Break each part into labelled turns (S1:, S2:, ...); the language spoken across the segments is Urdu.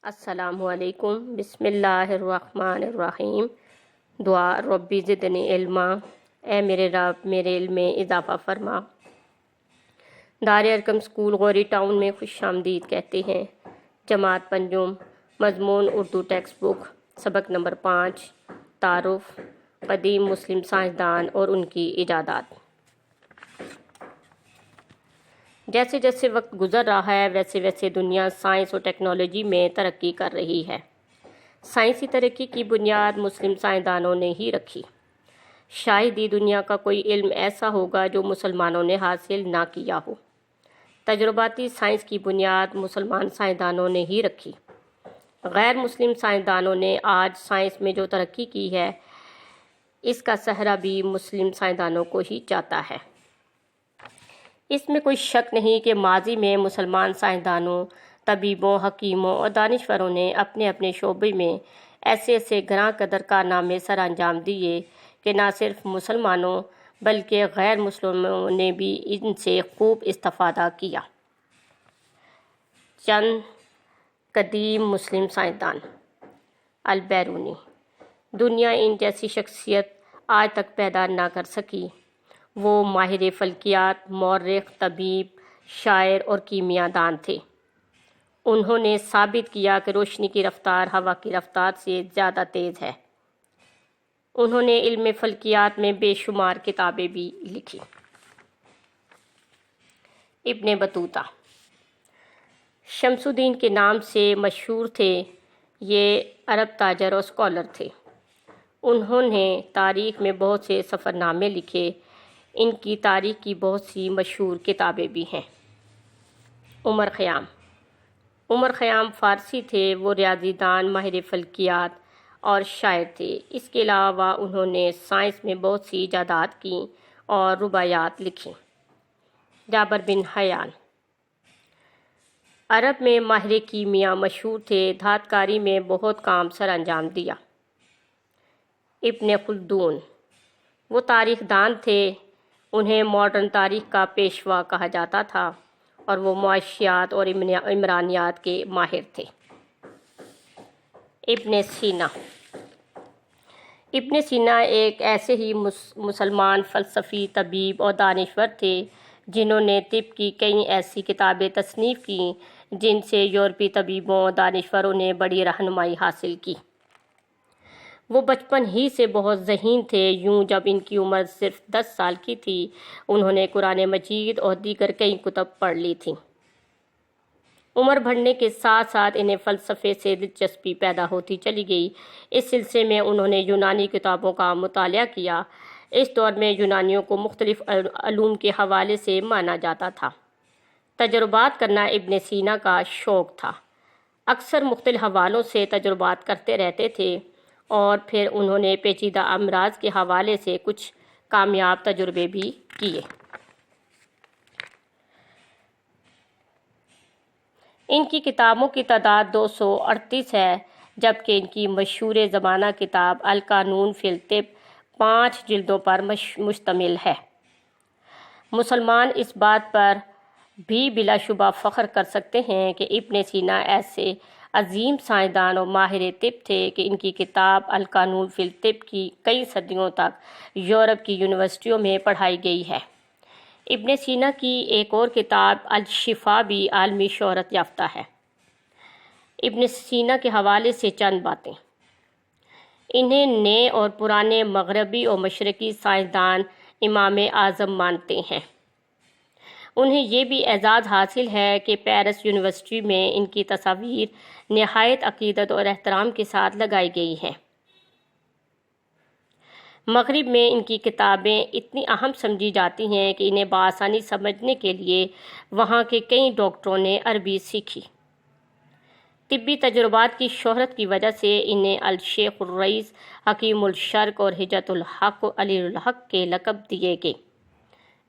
S1: السلام علیکم۔ بسم اللہ الرحمن الرحیم۔ دعا ربی زدنی علما، اے میرے رب میرے علم میں اضافہ فرما۔ دار ارقم اسکول غوری ٹاؤن میں خوش آمدید کہتے ہیں۔ جماعت پنجم، مضمون اردو ٹیکسٹ بک، سبق نمبر 5، تعارف، قدیم مسلم سائنسدان اور ان کی ایجادات۔ جیسے جیسے وقت گزر رہا ہے ویسے ویسے دنیا سائنس اور ٹیکنالوجی میں ترقی کر رہی ہے۔ سائنسی ترقی کی بنیاد مسلم سائنسدانوں نے ہی رکھی۔ شاید ہی دنیا کا کوئی علم ایسا ہوگا جو مسلمانوں نے حاصل نہ کیا ہو۔ تجرباتی سائنس کی بنیاد مسلمان سائنسدانوں نے ہی رکھی۔ غیر مسلم سائنسدانوں نے آج سائنس میں جو ترقی کی ہے اس کا سہرا بھی مسلم سائنسدانوں کو ہی جاتا ہے۔ اس میں کوئی شک نہیں کہ ماضی میں مسلمان سائنسدانوں، طبیبوں، حکیموں اور دانشوروں نے اپنے اپنے شعبے میں ایسے ایسے گراں قدر کارنامے سر انجام دیے کہ نہ صرف مسلمانوں بلکہ غیر مسلموں نے بھی ان سے خوب استفادہ کیا۔ چند قدیم مسلم سائنسدان۔ البیرونی۔ دنیا ان جیسی شخصیت آج تک پیدا نہ کر سکی۔ وہ ماہر فلکیات، مورخ، طبیب، شاعر اور کیمیا دان تھے۔ انہوں نے ثابت کیا کہ روشنی کی رفتار ہوا کی رفتار سے زیادہ تیز ہے۔ انہوں نے علم فلکیات میں بے شمار کتابیں بھی لکھی۔ ابن بطوطہ شمس الدین کے نام سے مشہور تھے۔ یہ عرب تاجر اور اسکالر تھے۔ انہوں نے تاریخ میں بہت سے سفر نامے لکھے۔ ان کی تاریخ کی بہت سی مشہور کتابیں بھی ہیں۔ عمر خیام۔ عمر خیام فارسی تھے۔ وہ ریاضی دان، ماہر فلکیات اور شاعر تھے۔ اس کے علاوہ انہوں نے سائنس میں بہت سی ایجادات کیں اور رباعیات لکھیں۔ جابر بن حیان۔ عرب میں ماہر کیمیا مشہور تھے۔ دھات کاری میں بہت کام سر انجام دیا۔ ابن خلدون۔ وہ تاریخ دان تھے۔ انہیں ماڈرن تاریخ کا پیشوا کہا جاتا تھا اور وہ معاشیات اور عمرانیات کے ماہر تھے۔ ابن سینا۔ ابن سینا ایک ایسے ہی مسلمان فلسفی، طبیب اور دانشور تھے جنہوں نے طب کی کئی ایسی کتابیں تصنیف کیں جن سے یورپی طبیبوں اور دانشوروں نے بڑی رہنمائی حاصل کی۔ وہ بچپن ہی سے بہت ذہین تھے۔ یوں جب ان کی عمر صرف 10 سال کی تھی انہوں نے قرآن مجید اور دیگر کئی کتب پڑھ لی تھیں۔ عمر بڑھنے کے ساتھ ساتھ انہیں فلسفے سے دلچسپی پیدا ہوتی چلی گئی۔ اس سلسلے میں انہوں نے یونانی کتابوں کا مطالعہ کیا۔ اس دور میں یونانیوں کو مختلف علوم کے حوالے سے مانا جاتا تھا۔ تجربات کرنا ابن سینا کا شوق تھا۔ اکثر مختلف حوالوں سے تجربات کرتے رہتے تھے اور پھر انہوں نے پیچیدہ امراض کے حوالے سے کچھ کامیاب تجربے بھی کیے۔ ان کی کتابوں کی تعداد 238 ہے جبکہ ان کی مشہور زمانہ کتاب القانون فی الطب 5 جلدوں پر مشتمل ہے۔ مسلمان اس بات پر بھی بلا شبہ فخر کر سکتے ہیں کہ ابن سینا ایسے عظیم سائنسدان اور ماہر طب تھے کہ ان کی کتاب القانون فی الطب کی کئی صدیوں تک یورپ کی یونیورسٹیوں میں پڑھائی گئی ہے۔ ابن سینا کی ایک اور کتاب الشفا بھی عالمی شہرت یافتہ ہے۔ ابن سینا کے حوالے سے چند باتیں۔ انہیں نئے اور پرانے مغربی اور مشرقی سائنسدان امام اعظم مانتے ہیں۔ انہیں یہ بھی اعزاز حاصل ہے کہ پیرس یونیورسٹی میں ان کی تصاویر نہایت عقیدت اور احترام کے ساتھ لگائی گئی ہیں۔ مغرب میں ان کی کتابیں اتنی اہم سمجھی جاتی ہیں کہ انہیں بآسانی سمجھنے کے لیے وہاں کے کئی ڈاکٹروں نے عربی سیکھی۔ طبی تجربات کی شہرت کی وجہ سے انہیں الشیخ الرئیس، حکیم الشرق اور حجت الحق علی الحق کے لقب دیے گئے۔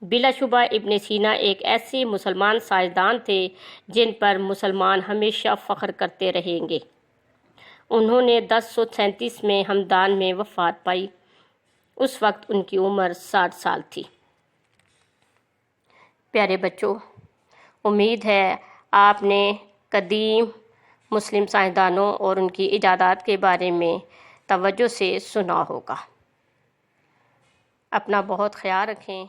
S1: بلا شبہ ابن سینا ایک ایسے مسلمان سائنسدان تھے جن پر مسلمان ہمیشہ فخر کرتے رہیں گے۔ انہوں نے 1037 میں ہمدان میں وفات پائی۔ اس وقت ان کی عمر 60 سال تھی۔ پیارے بچوں، امید ہے آپ نے قدیم مسلم سائنسدانوں اور ان کی ایجادات کے بارے میں توجہ سے سنا ہوگا۔ اپنا بہت خیال رکھیں۔